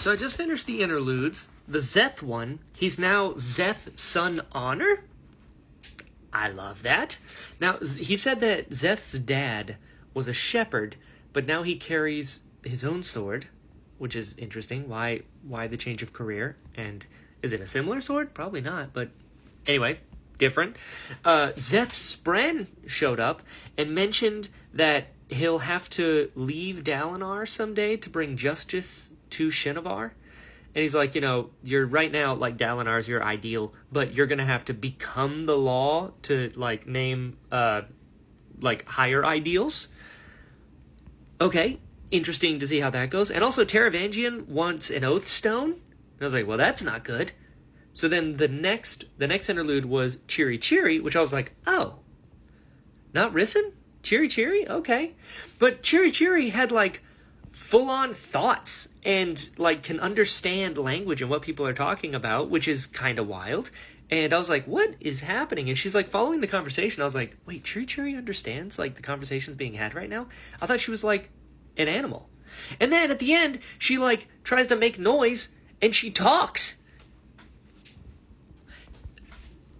So I just finished the interludes. The Szeth one, he's now Szeth son Honor? I love that. Now, he said that Szeth's dad was a shepherd, but now he carries his own sword, which is interesting. Why the change of career? And is it a similar sword? Probably not, but anyway, different. Szeth Spren showed up and mentioned that he'll have to leave Dalinar someday to bring justice to Shinovar. And he's like, you're right now, like, Dalinar's your ideal, but you're going to have to become the law to, like, name, higher ideals. Okay, interesting to see how that goes. And also, Taravangian wants an Oath Stone. And I was like, well, that's not good. So then the next interlude was Chiri Chiri, which I was like, oh, not Rissyn? Chiri Chiri? Okay. But Chiri Chiri had, like, full-on thoughts and, like, can understand language and what people are talking about, which is kind of wild. And I was like, what is happening? And she's, like, following the conversation. I was like, wait, Chiri Chiri understands, like, the conversation's being had right now? I thought she was, like, an animal. And then at the end, she, like, tries to make noise, and she talks.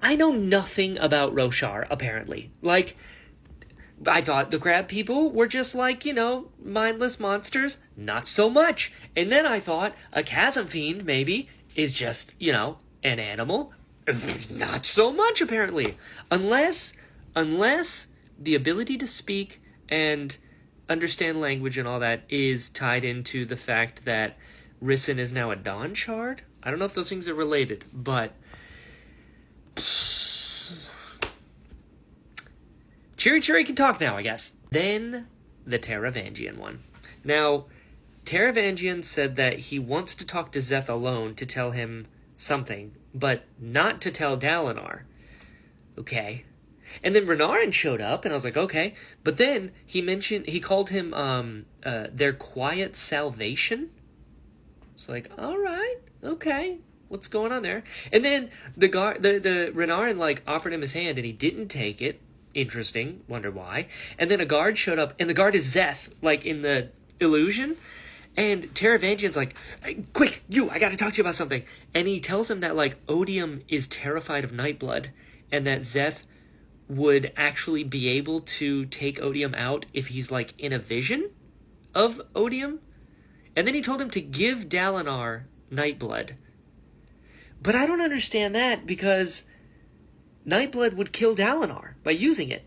I know nothing about Roshar, apparently. Like, I thought the crab people were just like, mindless monsters. Not so much. And then I thought a chasm fiend, maybe, is just, an animal. Not so much, apparently. Unless the ability to speak and understand language and all that is tied into the fact that Rissyn is now a Dawn Shard. I don't know if those things are related, but Chiri Chiri can talk now, I guess. Then, the Taravangian one. Now, Taravangian said that he wants to talk to Szeth alone to tell him something, but not to tell Dalinar. Okay. And then Renarin showed up, and I was like, okay. But then, he called him, their quiet salvation. It's like, alright, okay. What's going on there? And then, the Renarin, like, offered him his hand, and he didn't take it. Interesting. Wonder why. And then a guard showed up, and the guard is Szeth, like, in the illusion. And Taravangian's like, hey, quick, I gotta talk to you about something. And he tells him that, like, Odium is terrified of Nightblood, and that Szeth would actually be able to take Odium out if he's, like, in a vision of Odium. And then he told him to give Dalinar Nightblood. But I don't understand that, because Nightblood would kill Dalinar by using it.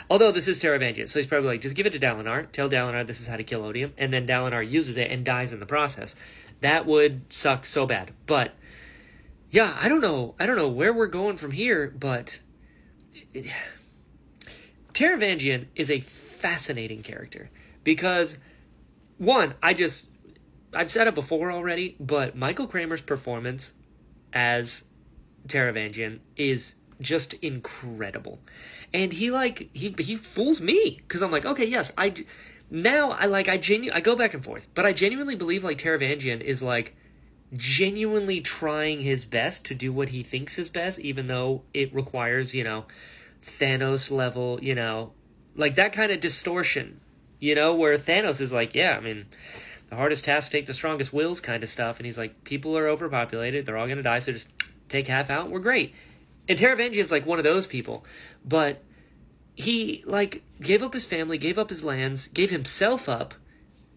Although this is Taravangian, so he's probably like, just give it to Dalinar, tell Dalinar this is how to kill Odium, and then Dalinar uses it and dies in the process. That would suck so bad. But, yeah, I don't know where we're going from here, but Taravangian is a fascinating character. Because, one, I've said it before already, but Michael Kramer's performance as Taravangian is just incredible. And he fools me, because I'm like, okay, yes, I go back and forth, but I genuinely believe, like, Taravangian is, like, genuinely trying his best to do what he thinks is best, even though it requires, Thanos level, like that kind of distortion, where Thanos is like, yeah, I mean, the hardest task take the strongest wills kind of stuff, and he's like, people are overpopulated, they're all gonna die, so just take half out, we're great. And Taravangian's like one of those people, but he, like, gave up his family, gave up his lands, gave himself up,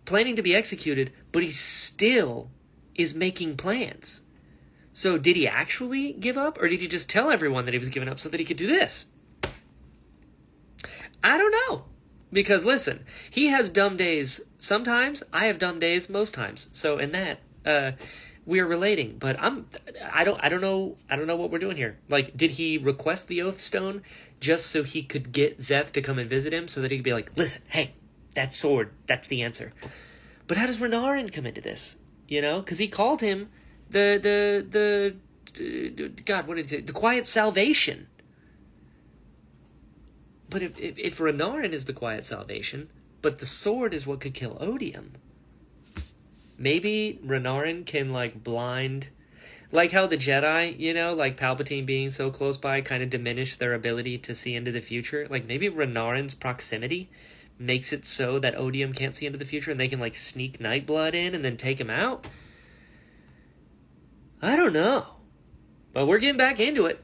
planning to be executed, but he still is making plans. So did he actually give up, or did he just tell everyone that he was giving up so that he could do this? I don't know. Because, listen, he has dumb days sometimes, I have dumb days most times. So in that, we are relating, but I don't know what we're doing here. Like, did he request the Oath Stone just so he could get Szeth to come and visit him, so that he could be like, listen, hey, that sword, that's the answer. But how does Renarin come into this? Because he called him the God, what did he say? The Quiet Salvation. But if Renarin is the Quiet Salvation, but the sword is what could kill Odium, maybe Renarin can, like, blind, like how the Jedi, like Palpatine being so close by kind of diminished their ability to see into the future. Like, maybe Renarin's proximity makes it so that Odium can't see into the future, and they can, like, sneak Nightblood in and then take him out. I don't know. But we're getting back into it.